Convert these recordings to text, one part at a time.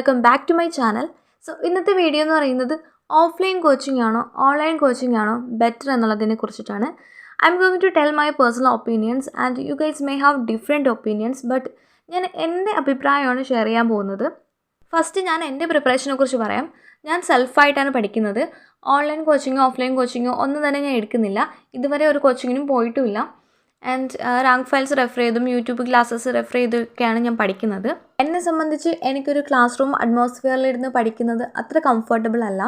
welcome back to my channel. So ഇന്നത്തെ video എന്ന് പറയുന്നത് ഓഫ്ലൈൻ കോച്ചിങ് ആണോ ഓൺലൈൻ കോച്ചിങ് ആണോ ബെറ്റർ എന്നുള്ളതിനെ കുറിച്ചിട്ടാണ്. I'm going to tell my personal opinions and you guys may have different opinions, but ഞാൻ എൻ്റെ അഭിപ്രായമാണ് ഷെയർ ചെയ്യാൻ പോകുന്നത്. ഫസ്റ്റ് ഞാൻ എൻ്റെ പ്രിപ്പറേഷനെ കുറിച്ച് പറയാം. ഞാൻ സെൽഫായിട്ടാണ് പഠിക്കുന്നത്. ഓൺലൈൻ കോച്ചിങ്ങോ ഓഫ്ലൈൻ കോച്ചിങ്ങോ ഒന്നും തന്നെ ഞാൻ എടുക്കുന്നില്ല. ഇതുവരെ ഒരു കോച്ചിങ്ങിനും പോയിട്ടുമില്ല. ആൻഡ് റാങ്ക് ഫയൽസ് റെഫർ ചെയ്തും യൂട്യൂബ് ക്ലാസ്സസ് റെഫർ ചെയ്തൊക്കെയാണ് ഞാൻ പഠിക്കുന്നത്. എന്നെ സംബന്ധിച്ച് എനിക്കൊരു ക്ലാസ് റൂം അറ്റ്മോസ്ഫിയറിലിരുന്ന് പഠിക്കുന്നത് അത്ര കംഫർട്ടബിൾ അല്ല.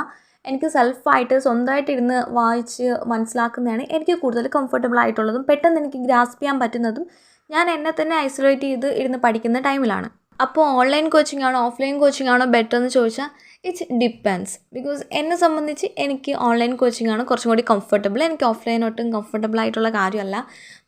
എനിക്ക് സെൽഫായിട്ട് സ്വന്തമായിട്ട് ഇരുന്ന് വായിച്ച് മനസ്സിലാക്കുന്നതാണ് എനിക്ക് കൂടുതൽ കംഫർട്ടബിൾ ആയിട്ടുള്ളതും പെട്ടെന്ന് എനിക്ക് ഗ്രാസ്പ് ചെയ്യാൻ പറ്റുന്നതും ഞാൻ എന്നെ തന്നെ ഐസൊലേറ്റ് ചെയ്ത് ഇരുന്ന് പഠിക്കുന്ന ടൈമിലാണ്. അപ്പോൾ ഓൺലൈൻ കോച്ചിങ് ആണോ ഓഫ്ലൈൻ കോച്ചിങ് ആണോ ബെറ്റർ എന്ന് ചോദിച്ചാൽ ഇറ്റ്സ് ഡിപ്പെൻഡ്സ്. ബിക്കോസ് എന്നെ സംബന്ധിച്ച് എനിക്ക് ഓൺലൈൻ കോച്ചിങ് ആണ് കുറച്ചും കൂടി കംഫർട്ടബിൾ. എനിക്ക് ഓഫ്ലൈൻ ഒട്ടും കംഫർട്ടബിൾ ആയിട്ടുള്ള കാര്യമല്ല.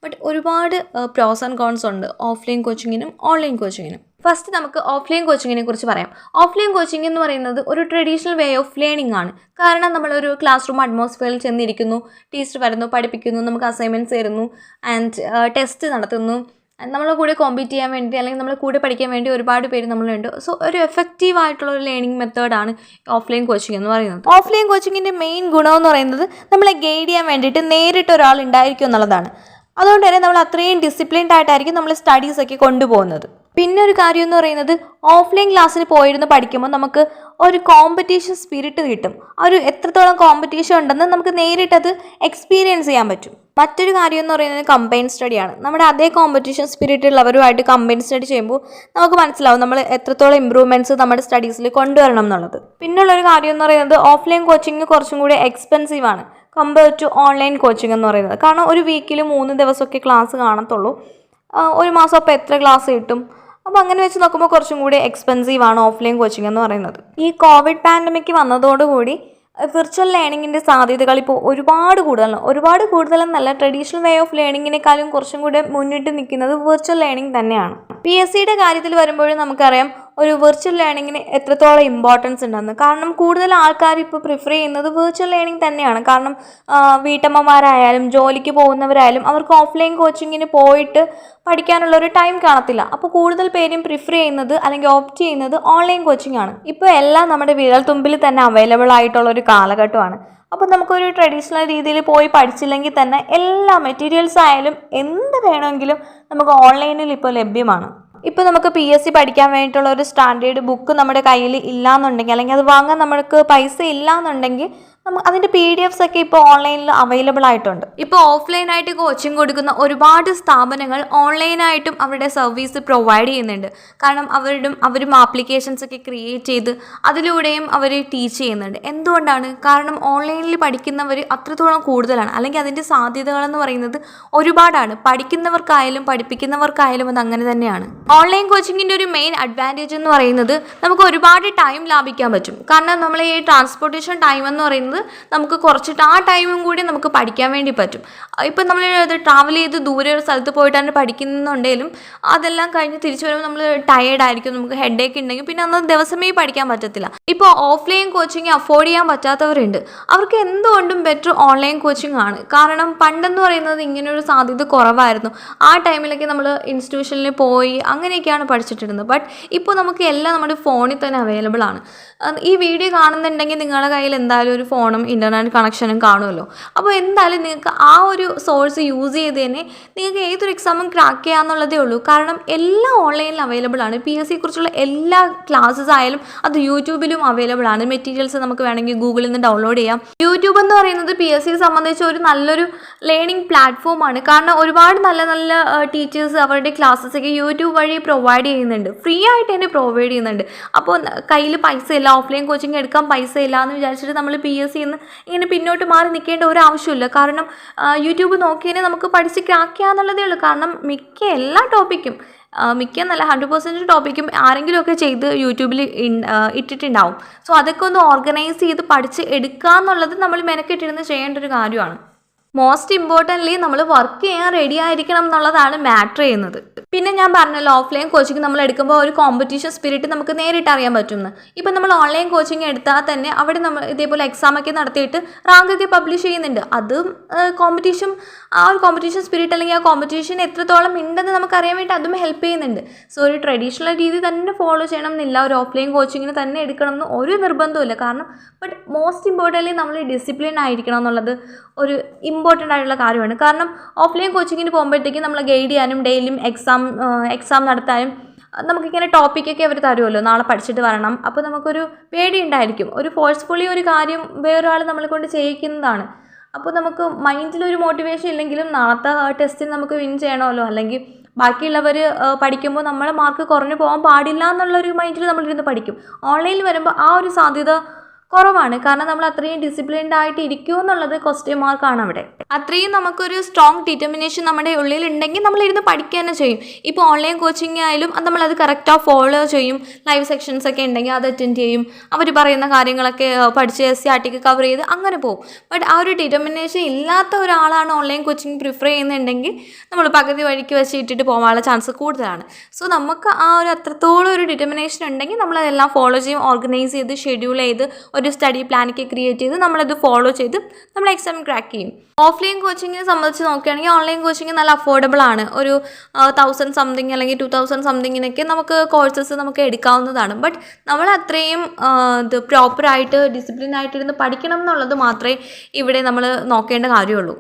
ബട്ട് ഒരുപാട് പ്രോസ് ആൻഡ് കോൺസ് ഉണ്ട് ഓഫ്ലൈൻ കോച്ചിങ്ങിനും ഓൺലൈൻ കോച്ചിങ്ങിനും. ഫസ്റ്റ് നമുക്ക് ഓഫ്ലൈൻ കോച്ചിങ്ങിനെ കുറിച്ച് പറയാം. ഓഫ്ലൈൻ കോച്ചിങ് എന്ന് പറയുന്നത് ഒരു ട്രഡീഷണൽ വേ ഓഫ് ലേണിംഗ് ആണ്. കാരണം നമ്മളൊരു ക്ലാസ് റൂം അറ്റ്മോസ്ഫിയറിൽ ചെന്നിരിക്കുന്നു, ടീച്ചർ വരുന്നു, പഠിപ്പിക്കുന്നു, നമുക്ക് അസൈൻമെൻറ്റ്സ് തരുന്നു ആൻഡ് ടെസ്റ്റ് നടത്തുന്നു. നമ്മളെ കൂടെ കോമ്പീറ്റ് ചെയ്യാൻ വേണ്ടി അല്ലെങ്കിൽ നമ്മളെ കൂടെ പഠിക്കാൻ വേണ്ടി ഒരുപാട് പേര് നമ്മളുണ്ട്. സോ ഒരു എഫക്റ്റീവ് ആയിട്ടുള്ള ഒരു ലേണിംഗ് മെത്തേഡാണ് ഓഫ്ലൈൻ കോച്ചിങ് എന്ന് പറയുന്നത്. ഓഫ്ലൈൻ കോച്ചിങ്ങിൻ്റെ മെയിൻ ഗുണം എന്ന് പറയുന്നത് നമ്മളെ ഗൈഡ് ചെയ്യാൻ വേണ്ടിയിട്ട് നേരിട്ട് ഒരാൾ ഉണ്ടായിരിക്കും എന്നുള്ളതാണ്. അതുകൊണ്ട് തന്നെ നമ്മൾ അത്രയും ഡിസിപ്ലിൻഡ് ആയിട്ടായിരിക്കും നമ്മൾ സ്റ്റഡീസൊക്കെ കൊണ്ടുപോകുന്നത്. പിന്നെ ഒരു കാര്യം എന്ന് പറയുന്നത് ഓഫ്ലൈൻ ക്ലാസ്സിൽ പോയിരുന്ന് പഠിക്കുമ്പോൾ നമുക്ക് ഒരു കോമ്പറ്റീഷൻ സ്പിരിറ്റ് കിട്ടും. ഒരു എത്രത്തോളം കോമ്പറ്റീഷൻ ഉണ്ടെന്ന് നമുക്ക് നേരിട്ടത് എക്സ്പീരിയൻസ് ചെയ്യാൻ പറ്റും. മറ്റൊരു കാര്യം എന്ന് പറയുന്നത് കമ്പൈൻ സ്റ്റഡിയാണ്. നമ്മുടെ അതേ കോമ്പറ്റീഷൻ സ്പിരിറ്റ് ഉള്ളവരുമായിട്ട് കമ്പൈൻ സ്റ്റഡി ചെയ്യുമ്പോൾ നമുക്ക് മനസ്സിലാവും നമ്മൾ എത്രത്തോളം ഇമ്പ്രൂവ്മെൻറ്റ്സ് നമ്മുടെ സ്റ്റഡീസിൽ കൊണ്ടുവരണം എന്നുള്ളത്. പിന്നുള്ളൊരു കാര്യം എന്ന് പറയുന്നത് ഓഫ്ലൈൻ കോച്ചിങ് കുറച്ചും കൂടി എക്സ്പെൻസീവ് ആണ് കമ്പയർ ടു ഓൺലൈൻ കോച്ചിങ് എന്ന് പറയുന്നത്. കാരണം ഒരു വീക്കിൽ 3 ദിവസമൊക്കെ ക്ലാസ് കാണത്തുള്ളൂ. ഒരു മാസം അപ്പോൾ എത്ര ക്ലാസ് കിട്ടും? അപ്പോൾ അങ്ങനെ വെച്ച് നോക്കുമ്പോൾ കുറച്ചും കൂടി എക്സ്പെൻസീവ് ആണ് ഓഫ്ലൈൻ കോച്ചിങ് എന്ന് പറയുന്നത്. ഈ കോവിഡ് പാൻഡമിക് വന്നതോടുകൂടി വിർച്വൽ ലേണിങ്ങിൻ്റെ സാധ്യതകൾ ഇപ്പോൾ ഒരുപാട് കൂടുതലെന്നല്ല, ട്രഡീഷണൽ വേ ഓഫ് ലേണിങ്ങിനേക്കാളും കുറച്ചും കൂടെ മുന്നിട്ട് നിൽക്കുന്നത് വിർച്വൽ ലേണിംഗ് തന്നെയാണ്. PSCയുടെ കാര്യത്തിൽ വരുമ്പോഴും നമുക്കറിയാം ഒരു വിർച്വൽ ലേണിങ്ങിന് എത്രത്തോളം ഇമ്പോർട്ടൻസ് ഉണ്ടെന്ന്. കാരണം കൂടുതൽ ആൾക്കാർ ഇപ്പോൾ പ്രിഫർ ചെയ്യുന്നത് വിർച്വൽ ലേണിംഗ് തന്നെയാണ്. കാരണം വീട്ടമ്മമാരായാലും ജോലിക്ക് പോകുന്നവരായാലും അവർക്ക് ഓഫ്ലൈൻ കോച്ചിങ്ങിന് പോയിട്ട് പഠിക്കാനുള്ളൊരു ടൈം കാണത്തില്ല. അപ്പോൾ കൂടുതൽ പേരും പ്രിഫർ ചെയ്യുന്നത് അല്ലെങ്കിൽ ഓപ്റ്റ് ചെയ്യുന്നത് ഓൺലൈൻ കോച്ചിങ് ആണ്. ഇപ്പോൾ എല്ലാം നമ്മുടെ വിരൽത്തുമ്പിൽ തന്നെ അവൈലബിൾ ആയിട്ടുള്ളൊരു കാലഘട്ടമാണ്. അപ്പോൾ നമുക്കൊരു ട്രഡീഷണൽ രീതിയിൽ പോയി പഠിച്ചില്ലെങ്കിൽ തന്നെ എല്ലാ മെറ്റീരിയൽസ് ആയാലും എന്ത് വേണമെങ്കിലും നമുക്ക് ഓൺലൈനിൽ ഇപ്പോൾ ലഭ്യമാണ്. ഇപ്പോൾ നമുക്ക് PSC പഠിക്കാൻ വേണ്ടിയിട്ടുള്ള ഒരു സ്റ്റാൻഡേർഡ് ബുക്ക് നമ്മുടെ കയ്യിൽ ഇല്ലയെന്നുണ്ടെങ്കിൽ അല്ലെങ്കിൽ അത് വാങ്ങാൻ നമുക്ക് പൈസ ഇല്ലയെന്നുണ്ടെങ്കിൽ അതിൻ്റെ PDFs ഒക്കെ ഇപ്പോൾ ഓൺലൈനിൽ അവൈലബിൾ ആയിട്ടുണ്ട്. ഇപ്പോൾ ഓഫ്ലൈനായിട്ട് കോച്ചിങ് കൊടുക്കുന്ന ഒരുപാട് സ്ഥാപനങ്ങൾ ഓൺലൈനായിട്ടും അവരുടെ സർവീസ് പ്രൊവൈഡ് ചെയ്യുന്നുണ്ട്. കാരണം അവരും ആപ്ലിക്കേഷൻസ് ഒക്കെ ക്രിയേറ്റ് ചെയ്ത് അതിലൂടെയും അവർ ടീച്ച് ചെയ്യുന്നുണ്ട്. എന്തുകൊണ്ടാണ്? കാരണം ഓൺലൈനിൽ പഠിക്കുന്നവർ അത്രത്തോളം കൂടുതലാണ്, അല്ലെങ്കിൽ അതിൻ്റെ സാധ്യതകളെന്ന് പറയുന്നത് ഒരുപാടാണ്. പഠിക്കുന്നവർക്കായാലും പഠിപ്പിക്കുന്നവർക്കായാലും അത് അങ്ങനെ തന്നെയാണ്. ഓൺലൈൻ കോച്ചിങ്ങിൻ്റെ ഒരു മെയിൻ അഡ്വാൻറ്റേജ് എന്ന് പറയുന്നത് നമുക്ക് ഒരുപാട് ടൈം ലാഭിക്കാൻ പറ്റും. കാരണം നമ്മൾ ഈ ട്രാൻസ്പോർട്ടേഷൻ ടൈം എന്ന് പറയുന്നത് നമുക്ക് കുറച്ചിട്ട് ആ ടൈമും കൂടി നമുക്ക് പഠിക്കാൻ വേണ്ടി പറ്റും. ഇപ്പം നമ്മൾ ട്രാവൽ ചെയ്ത് ദൂരെ ഒരു സ്ഥലത്ത് പോയിട്ടാണ് പഠിക്കുന്നുണ്ടെങ്കിലും അതെല്ലാം കഴിഞ്ഞ് തിരിച്ചു വരുമ്പോൾ നമ്മൾ ടയേർഡായിരിക്കും, നമുക്ക് ഹെഡേക്ക് ഉണ്ടെങ്കിൽ പിന്നെ അന്ന് ദിവസമേ പഠിക്കാൻ പറ്റത്തില്ല. ഇപ്പോൾ ഓഫ്ലൈൻ കോച്ചിങ് അഫോർഡ് ചെയ്യാൻ പറ്റാത്തവരുണ്ട്. അവർക്ക് എന്തുകൊണ്ടും ബെറ്റർ ഓൺലൈൻ കോച്ചിങ് ആണ്. കാരണം പണ്ടെന്ന് പറയുന്നത് ഇങ്ങനൊരു സാധ്യത കുറവായിരുന്നു. ആ ടൈമിലൊക്കെ നമ്മൾ ഇൻസ്റ്റിറ്റ്യൂഷനിൽ പോയി അങ്ങനെയൊക്കെയാണ് പഠിച്ചിട്ടിരുന്നത്. ബട്ട് ഇപ്പോൾ നമുക്ക് എല്ലാം നമ്മുടെ ഫോണിൽ തന്നെ അവൈലബിൾ ആണ്. ഈ വീഡിയോ കാണുന്നുണ്ടെങ്കിൽ നിങ്ങളുടെ കയ്യിൽ എന്തായാലും ഒരു ഫോണും ഇൻ്റർനെറ്റ് കണക്ഷനും കാണുമല്ലോ. അപ്പോൾ എന്തായാലും നിങ്ങൾക്ക് ആ ഒരു സോഴ്സ് യൂസ് ചെയ്ത് തന്നെ നിങ്ങൾക്ക് ഏതൊരു എക്സാമും ക്രാക്ക് ചെയ്യാമെന്നുള്ളതേ ഉള്ളൂ. കാരണം എല്ലാം ഓൺലൈനിൽ അവൈലബിൾ ആണ്. PSC കുറിച്ചുള്ള എല്ലാ ക്ലാസ്സസ് ആയാലും അത് യൂട്യൂബിലും അവൈലബിൾ ആണ്. മെറ്റീരിയൽസ് നമുക്ക് വേണമെങ്കിൽ ഗൂഗിളിൽ നിന്ന് ഡൗൺലോഡ് ചെയ്യാം. യൂട്യൂബ് എന്ന് പറയുന്നത് PSCയെ സംബന്ധിച്ച് ഒരു നല്ലൊരു ലേണിംഗ് പ്ലാറ്റ്ഫോമാണ്. കാരണം ഒരുപാട് നല്ല നല്ല ടീച്ചേഴ്സ് അവരുടെ ക്ലാസ്സസ് ഒക്കെ യൂട്യൂബ് വഴി പ്രൊവൈഡ് ചെയ്യുന്നുണ്ട്, ഫ്രീ ആയിട്ട് തന്നെ പ്രൊവൈഡ് ചെയ്യുന്നുണ്ട്. അപ്പോൾ കയ്യിൽ പൈസ ഇല്ല, ഓഫ്ലൈൻ കോച്ചിങ് എടുക്കാൻ പൈസ ഇല്ല എന്ന് വിചാരിച്ചിട്ട് നമ്മൾ PSCന്ന് ഇങ്ങനെ പിന്നോട്ട് മാറി നിൽക്കേണ്ട ഒരു ആവശ്യമില്ല. കാരണം യൂട്യൂബ് നോക്കിയതിനെ നമുക്ക് പഠിച്ച് ക്രാക്ക് ചെയ്യാന്നുള്ളതേ ഉള്ളൂ. കാരണം എല്ലാ ടോപ്പിക്കും മിക്കെന്നല്ല 100% ടോപ്പിക്കും ആരെങ്കിലുമൊക്കെ ചെയ്ത് യൂട്യൂബിൽ ഇട്ടിട്ടുണ്ടാവും. സോ അതൊക്കെ ഒന്ന് ഓർഗനൈസ് ചെയ്ത് പഠിച്ച് എടുക്കുക എന്നുള്ളത് നമ്മൾ മെനക്കെട്ടിരുന്ന് ചെയ്യേണ്ട ഒരു കാര്യമാണ്. മോസ്റ്റ് ഇമ്പോർട്ടൻ്റ്ലി നമ്മൾ വർക്ക് ചെയ്യാൻ റെഡി ആയിരിക്കണം എന്നുള്ളതാണ് മാറ്റർ ചെയ്യുന്നത്. പിന്നെ ഞാൻ പറഞ്ഞല്ലോ, ഓഫ്ലൈൻ കോച്ചിങ് നമ്മൾ എടുക്കുമ്പോൾ ഒരു കോമ്പറ്റീഷൻ സ്പിരിറ്റ് നമുക്ക് നേരിട്ട് അറിയാൻ പറ്റുമെന്ന്. ഇപ്പം നമ്മൾ ഓൺലൈൻ കോച്ചിങ് എടുത്താൽ തന്നെ അവിടെ നമ്മൾ ഇതേപോലെ എക്സാമൊക്കെ നടത്തിയിട്ട് റാങ്കൊക്കെ പബ്ലിഷ് ചെയ്യുന്നുണ്ട്. അതും കോമ്പറ്റീഷൻ, ആ ഒരു കോമ്പറ്റീഷൻ സ്പിരിറ്റ് അല്ലെങ്കിൽ ആ കോമ്പറ്റീഷൻ എത്രത്തോളം ഉണ്ടെന്ന് നമുക്കറിയാൻ വേണ്ടി അതും ഹെൽപ്പ് ചെയ്യുന്നുണ്ട്. സോ ഒരു ട്രഡീഷണൽ രീതി തന്നെ ഫോളോ ചെയ്യണം എന്നില്ല, ഒരു ഓഫ്ലൈൻ കോച്ചിങ്ങിന് തന്നെ എടുക്കണം എന്ന് ഒരു നിർബന്ധമില്ല. കാരണം ബട്ട് മോസ്റ്റ് ഇമ്പോർട്ടൻ്റ്ലി നമ്മൾ ഡിസിപ്ലിൻ ആയിരിക്കണം എന്നുള്ളത് ഒരു ഇമ്പോർട്ടൻ്റ് ആയിട്ടുള്ള കാര്യമാണ്. കാരണം ഓഫ്ലൈൻ കോച്ചിങ്ങിന് പോകുമ്പോഴത്തേക്കും നമ്മൾ ഗൈഡ് ചെയ്യാനും ഡെയിലിയും എക്സാം നടത്താനും നമുക്കിങ്ങനെ ടോപ്പിക്കൊക്കെ അവർ തരുമല്ലോ, നാളെ പഠിച്ചിട്ട് വരണം. അപ്പോൾ നമുക്കൊരു പേടി ഉണ്ടായിരിക്കും. ഒരു ഫോഴ്സ്ഫുള്ളി ഒരു കാര്യം വേറൊരാൾ നമ്മളെ കൊണ്ട് ചെയ്യിക്കുന്നതാണ്. അപ്പോൾ നമുക്ക് മൈൻഡിലൊരു മോട്ടിവേഷൻ ഇല്ലെങ്കിലും നാളത്തെ ടെസ്റ്റിന് നമുക്ക് വിൻ ചെയ്യണമല്ലോ, അല്ലെങ്കിൽ ബാക്കിയുള്ളവർ പഠിക്കുമ്പോൾ നമ്മളെ മാർക്ക് കുറഞ്ഞു പോകാൻ പാടില്ല എന്നുള്ളൊരു മൈൻഡിൽ നമ്മളിരുന്ന് പഠിക്കും. ഓൺലൈനിൽ വരുമ്പോൾ ആ ഒരു സാധ്യത കുറവാണ്. കാരണം നമ്മൾ അത്രയും ഡിസിപ്ലിൻഡ് ആയിട്ട് ഇരിക്കുമോ എന്നുള്ളത് ക്വസ്റ്റ്യൻ മാർക്കാണ് അവിടെ. അത്രയും നമുക്കൊരു സ്ട്രോങ് ഡിറ്റർമിനേഷൻ നമ്മുടെ ഉള്ളിൽ ഉണ്ടെങ്കിൽ നമ്മളിരുന്ന് പഠിക്കുക തന്നെ ചെയ്യും. ഇപ്പോൾ ഓൺലൈൻ കോച്ചിങ് ആയാലും നമ്മളത് കറക്റ്റാக ഫോളോ ചെയ്യും. ലൈവ് സെക്ഷൻസ് ഒക്കെ ഉണ്ടെങ്കിൽ അത് അറ്റൻഡ് ചെയ്യും. അവർ പറയുന്ന കാര്യങ്ങളൊക്കെ പഠിച്ച് SCRT കവർ ചെയ്ത് അങ്ങനെ പോകും. ബട്ട് ആ ഒരു ഡിറ്റർമിനേഷൻ ഇല്ലാത്ത ഒരാളാണ് ഓൺലൈൻ കോച്ചിങ് പ്രിഫർ ചെയ്യുന്നുണ്ടെങ്കിൽ നമ്മൾ പകുതി വഴിക്ക് വെച്ച് ഇട്ടിട്ട് പോകാനുള്ള ചാൻസ് കൂടുതലാണ്. സോ നമുക്ക് ആ ഒരു അത്രത്തോളം ഒരു ഡിറ്റർമിനേഷൻ ഉണ്ടെങ്കിൽ നമ്മളതെല്ലാം ഫോളോ ചെയ്യും. ഓർഗനൈസ് ചെയ്ത് ഷെഡ്യൂൾ ചെയ്ത് ഒരു സ്റ്റഡി പ്ലാനൊക്കെ ക്രിയേറ്റ് ചെയ്ത് നമ്മളത് ഫോളോ ചെയ്ത് നമ്മൾ എക്സാം ക്രാക്ക് ചെയ്യും. ഓഫ്ലൈൻ കോച്ചിങ്ങിനെ സംബന്ധിച്ച് നോക്കുകയാണെങ്കിൽ ഓൺലൈൻ കോച്ചിങ് നല്ല അഫോർഡബിൾ ആണ്. ഒരു 1000 സംതിങ് അല്ലെങ്കിൽ 2000 സംതിങ്ങിനൊക്കെ നമുക്ക് കോഴ്സസ് നമുക്ക് എടുക്കാവുന്നതാണ്. ബട്ട് നമ്മൾ അത്രയും ഇത് പ്രോപ്പറായിട്ട് ഡിസിപ്ലിനായിട്ടിരുന്ന് പഠിക്കണം എന്നുള്ളത് മാത്രമേ ഇവിടെ നമ്മൾ നോക്കേണ്ട കാര്യമുള്ളൂ.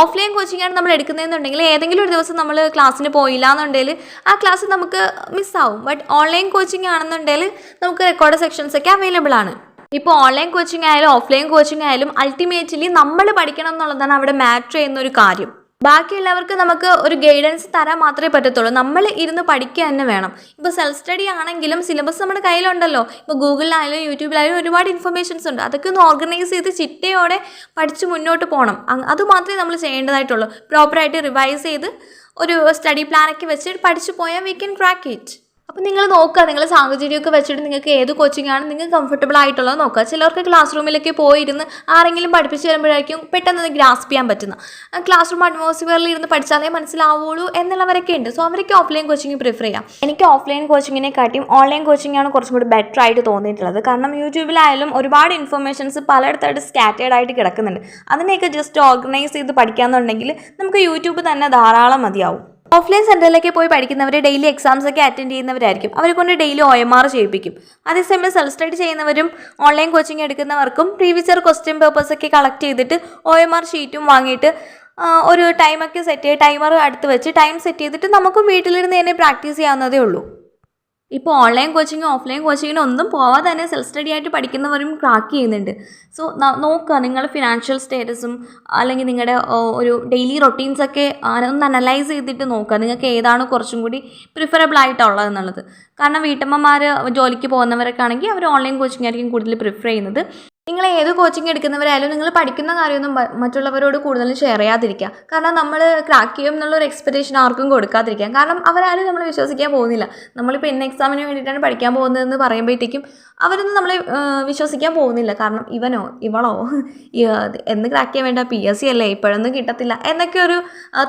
ഓഫ്ലൈൻ കോച്ചിങ്ങാണ് നമ്മൾ എടുക്കുന്നതെന്നുണ്ടെങ്കിൽ ഏതെങ്കിലും ഒരു ദിവസം നമ്മൾ ക്ലാസ്സിന് പോയില്ല എന്നുണ്ടെങ്കിൽ ആ ക്ലാസ് നമുക്ക് മിസ്സാവും. ബട്ട് ഓൺലൈൻ കോച്ചിങ് ആണെന്നുണ്ടെങ്കിൽ നമുക്ക് റെക്കോർഡ് സെക്ഷൻസ് ഒക്കെ അവൈലബിൾ ആണ്. ഇപ്പോൾ ഓൺലൈൻ കോച്ചിങ് ആയാലും ഓഫ്ലൈൻ കോച്ചിങ് ആയാലും അൾട്ടിമേറ്റ്ലി നമ്മൾ പഠിക്കണം എന്നുള്ളതാണ് അവിടെ മാറ്റർ ചെയ്യുന്ന ഒരു കാര്യം. ബാക്കിയുള്ളവർക്ക് നമുക്ക് ഒരു ഗൈഡൻസ് തരാൻ മാത്രമേ പറ്റത്തുള്ളൂ. നമ്മൾ ഇരുന്ന് പഠിക്കുക തന്നെ വേണം. ഇപ്പോൾ സെൽഫ് സ്റ്റഡി ആണെങ്കിലും സിലബസ് നമ്മുടെ കയ്യിലുണ്ടല്ലോ. ഇപ്പോൾ ഗൂഗിളിലായാലും യൂട്യൂബിലായാലും ഒരുപാട് ഇൻഫർമേഷൻസ് ഉണ്ട്. അതൊക്കെ ഒന്ന് ഓർഗനൈസ് ചെയ്ത് ചിട്ടയോടെ പഠിച്ച് മുന്നോട്ട് പോകണം. അതുമാത്രമേ നമ്മൾ ചെയ്യേണ്ടതായിട്ടുള്ളൂ. പ്രോപ്പറായിട്ട് റിവൈസ് ചെയ്ത് ഒരു സ്റ്റഡി പ്ലാനൊക്കെ വെച്ച് പഠിച്ചു പോയാൽ വി ക്യാൻ ക്രാക്ക് ഇറ്റ്. അപ്പോൾ നിങ്ങൾ നോക്കുക, നിങ്ങൾ സാഹചര്യമൊക്കെ വെച്ചിട്ട് നിങ്ങൾക്ക് ഏത് കോച്ചിങ്ങാണ് നിങ്ങൾക്ക് കംഫർട്ടബിൾ ആയിട്ടുള്ളത് നോക്കുക. ചിലർക്ക് ക്ലാസ് റൂമിലൊക്കെ പോയിരുന്ന് ആരെങ്കിലും പഠിപ്പിച്ച് തരുമ്പോഴായിരിക്കും പെട്ടെന്ന് ഗ്രാസ്പ് ചെയ്യാൻ പറ്റുന്ന, ക്ലാസ് റൂം അറ്റ്മോസ്ഫിയറിൽ ഇരുന്ന് പഠിച്ചാലേ മനസ്സിലാവുള്ളൂ എന്നുള്ളവരൊക്കെ ഉണ്ട്. സോ അവർക്ക് ഓഫ്ലൈൻ കോച്ചിങ് പ്രിഫർ ചെയ്യാം. എനിക്ക് ഓഫ്ലൈൻ കോച്ചിങ്ങിനെക്കാട്ടിയും ഓൺലൈൻ കോച്ചിങ്ങാണ് കുറച്ചും കൂടി ബെറ്റർ ആയിട്ട് തോന്നിയിട്ടുള്ളത്. കാരണം യൂട്യൂബിലായാലും ഒരുപാട് ഇൻഫർമേഷൻസ് പലയിടത്തായിട്ട് സ്കാറ്റേഡ് ആയിട്ട് കിടക്കുന്നുണ്ട്. അതിനെയൊക്കെ ജസ്റ്റ് ഓർഗനൈസ് ചെയ്ത് പഠിക്കാമെന്നുണ്ടെങ്കിൽ നമുക്ക് യൂട്യൂബ് തന്നെ ധാരാളം മതിയാവും. ഓഫ്ലൈൻ സെൻറ്ററിലേക്ക് പോയി പഠിക്കുന്നവർ ഡെയിലി എക്സാംസ് ഒക്കെ അറ്റൻഡ് ചെയ്യുന്നവരായിരിക്കും. അവരെ കൊണ്ട് ഡെയിലി OMR ചെയ്യിപ്പിക്കും. അതേസമയം സെൽഫ് സ്റ്റഡി ചെയ്യുന്നവരും ഓൺലൈൻ കോച്ചിങ് എടുക്കുന്നവർക്കും പ്രീവിയസ് ഇയർ ക്വസ്റ്റ്യൻ പേപ്പേഴ്സ് ഒക്കെ കളക്ട് ചെയ്തിട്ട് OMR ഷീറ്റും വാങ്ങിയിട്ട് ഒരു ടൈമൊക്കെ സെറ്റ് ചെയ്ത് ടൈമർ അടുത്ത് വെച്ച് ടൈം സെറ്റ് ചെയ്തിട്ട് നമുക്കും വീട്ടിലിരുന്ന് തന്നെ പ്രാക്ടീസ് ചെയ്യാവുന്നതേ ഉള്ളൂ. ഇപ്പോൾ ഓൺലൈൻ കോച്ചിങ്ങും ഓഫ്ലൈൻ കോച്ചിങ്ങിനും ഒന്നും പോവാതെ തന്നെ സെൽഫ് സ്റ്റഡി ആയിട്ട് പഠിക്കുന്നവരും ക്രാക്ക് ചെയ്യുന്നുണ്ട്. സോ നോക്കുക, നിങ്ങൾ ഫിനാൻഷ്യൽ സ്റ്റേറ്റസും അല്ലെങ്കിൽ നിങ്ങളുടെ ഒരു ഡെയിലി റൊട്ടീൻസൊക്കെ ഒന്ന് അനലൈസ് ചെയ്തിട്ട് നോക്കുക, നിങ്ങൾക്ക് ഏതാണ് കുറച്ചും കൂടി പ്രിഫറബിൾ ആയിട്ടുള്ളത് എന്നുള്ളത്. കാരണം വീട്ടമ്മമാർ ജോലിക്ക് പോകുന്നവരൊക്കെ ആണെങ്കിൽ അവർ ഓൺലൈൻ കോച്ചിങ് ആയിരിക്കും കൂടുതൽ പ്രിഫർ ചെയ്യുന്നത്. നിങ്ങൾ ഏത് കോച്ചിങ് എടുക്കുന്നവരായാലും നിങ്ങൾ പഠിക്കുന്ന കാര്യമൊന്നും മറ്റുള്ളവരോട് കൂടുതലും ഷെയർ ചെയ്യാതിരിക്കുക. കാരണം നമ്മൾ ക്രാക്ക് ചെയ്യും എന്നുള്ളൊരു എക്സ്പെക്റ്റേഷൻ ആർക്കും കൊടുക്കാതിരിക്കുക. കാരണം അവരാരും നമ്മൾ വിശ്വസിക്കാൻ പോകുന്നില്ല. നമ്മളിപ്പോൾ ഇന്ന എക്സാമിന് വേണ്ടിയിട്ടാണ് പഠിക്കാൻ പോകുന്നതെന്ന് പറയുമ്പോഴത്തേക്കും അവരൊന്നും നമ്മളെ വിശ്വസിക്കാൻ പോകുന്നില്ല. കാരണം ഇവനോ ഇവളോ എന്ന് ക്രാക്ക് ചെയ്യാൻ വേണ്ട PSC അല്ലേ, ഇപ്പോഴൊന്നും കിട്ടത്തില്ല എന്നൊക്കെ ഒരു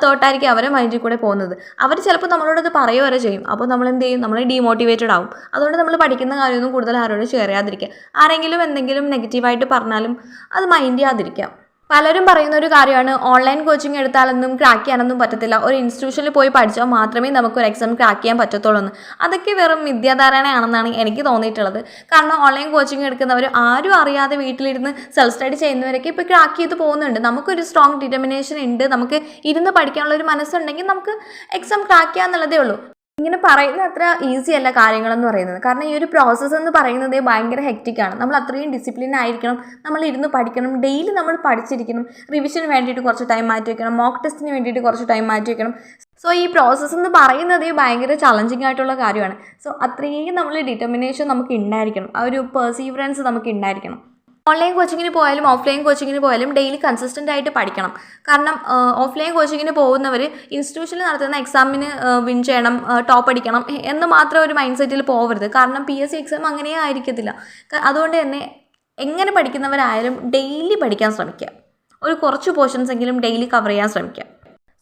തോട്ടായിരിക്കും അവരെ മൈൻഡിൽ കൂടെ പോകുന്നത്. അവർ ചിലപ്പോൾ നമ്മളോടത് പറയുക വരെ ചെയ്യും. അപ്പോൾ നമ്മൾ എന്ത് ചെയ്യും, നമ്മൾ ഡീമോട്ടിവേറ്റഡ് ആവും. അതുകൊണ്ട് നമ്മൾ പഠിക്കുന്ന കാര്യമൊന്നും കൂടുതൽ ആരോടും ഷെയർ ചെയ്യാതിരിക്കുക. ആരെങ്കിലും എന്തെങ്കിലും നെഗറ്റീവായിട്ട് പറഞ്ഞാലും അത് മൈൻഡ് ചെയ്യാതിരിക്കാം. പലരും പറയുന്ന ഒരു കാര്യമാണ്, ഓൺലൈൻ കോച്ചിങ് എടുത്താലൊന്നും ക്രാക്ക് ചെയ്യാനൊന്നും പറ്റത്തില്ല, ഒരു ഇൻസ്റ്റിറ്റ്യൂഷനിൽ പോയി പഠിച്ചാൽ മാത്രമേ നമുക്കൊരു എക്സാം ക്രാക്ക് ചെയ്യാൻ പറ്റത്തുള്ളൂ എന്ന്. അതൊക്കെ വെറും മിഥ്യാധാരണയാണെന്നാണ് എനിക്ക് തോന്നിയിട്ടുള്ളത്. കാരണം ഓൺലൈൻ കോച്ചിങ് എടുക്കുന്നവർ ആരും അറിയാതെ വീട്ടിലിരുന്ന് സെൽഫ് സ്റ്റഡി ചെയ്യുന്നവരൊക്കെ ഇപ്പോൾ ക്രാക്ക് ചെയ്ത് പോകുന്നുണ്ട്. നമുക്കൊരു സ്ട്രോങ് ഡിറ്റർമിനേഷൻ ഉണ്ട്, നമുക്ക് ഇരുന്ന് പഠിക്കാനുള്ള ഒരു മനസ്സുണ്ടെങ്കിൽ നമുക്ക് എക്സാം ക്രാക്ക് ചെയ്യാന്നുള്ളതേ ഉള്ളൂ. ഇങ്ങനെ പറയുന്നത് അത്ര ഈസി അല്ല കാര്യങ്ങളെന്ന് പറയുന്നത്. കാരണം ഈ ഒരു പ്രോസസ്സ് എന്ന് പറയുന്നത് ഭയങ്കര ഹെക്റ്റിക്കാണ്. നമ്മൾ അത്രയും ഡിസിപ്ലിൻ ആയിരിക്കണം, നമ്മൾ ഇരുന്ന് പഠിക്കണം, ഡെയിലി നമ്മൾ പഠിച്ചിരിക്കണം, റിവിഷന് വേണ്ടിയിട്ട് കുറച്ച് ടൈം മാറ്റി വയ്ക്കണം, മോക്ക് ടെസ്റ്റിന് വേണ്ടിയിട്ട് കുറച്ച് ടൈം മാറ്റി വയ്ക്കണം. സോ ഈ പ്രോസസ്സ് എന്ന് പറയുന്നത് ഭയങ്കര ചലഞ്ചിങ് ആയിട്ടുള്ള കാര്യമാണ്. സോ അത്രയും നമ്മൾ ഡിറ്റർമിനേഷൻ നമുക്ക് ഉണ്ടായിരിക്കണം, ആ ഒരു പെർസീവറൻസ് നമുക്ക് ഉണ്ടായിരിക്കണം. ഓൺലൈൻ കോച്ചിങ്ങിന് പോയാലും ഓഫ്ലൈൻ കോച്ചിങ്ങിന് പോയാലും ഡെയിലി കൺസിസ്റ്റൻ്റ് ആയിട്ട് പഠിക്കണം. കാരണം ഓഫ്ലൈൻ കോച്ചിങ്ങിന് പോകുന്നവർ ഇൻസ്റ്റിറ്റ്യൂഷനിൽ നടത്തുന്ന എക്സാമിന് വിൻ ചെയ്യണം, ടോപ്പ് അടിക്കണം എന്ന് മാത്രം ഒരു മൈൻഡ് സെറ്റിൽ പോകരുത്. കാരണം PSC എക്സാം അങ്ങനെ ആയിരിക്കത്തില്ല. അതുകൊണ്ട് തന്നെ എങ്ങനെ പഠിക്കുന്നവരായാലും ഡെയിലി പഠിക്കാൻ ശ്രമിക്കുക. ഒരു കുറച്ച് പോർഷൻസ് എങ്കിലും ഡെയിലി കവർ ചെയ്യാൻ ശ്രമിക്കുക.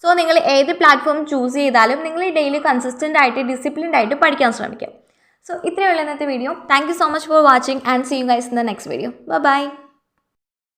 സോ നിങ്ങൾ ഏത് പ്ലാറ്റ്ഫോം ചൂസ് ചെയ്താലും നിങ്ങൾ ഡെയിലി കൺസിസ്റ്റൻ്റ് ആയിട്ട് ഡിസിപ്ലിൻഡ് ആയിട്ട് പഠിക്കാൻ ശ്രമിക്കുക. സോ ഇത്രയുള്ള ഇന്നത്തെ video. Thank you so much for watching and see you guys in the next video. By.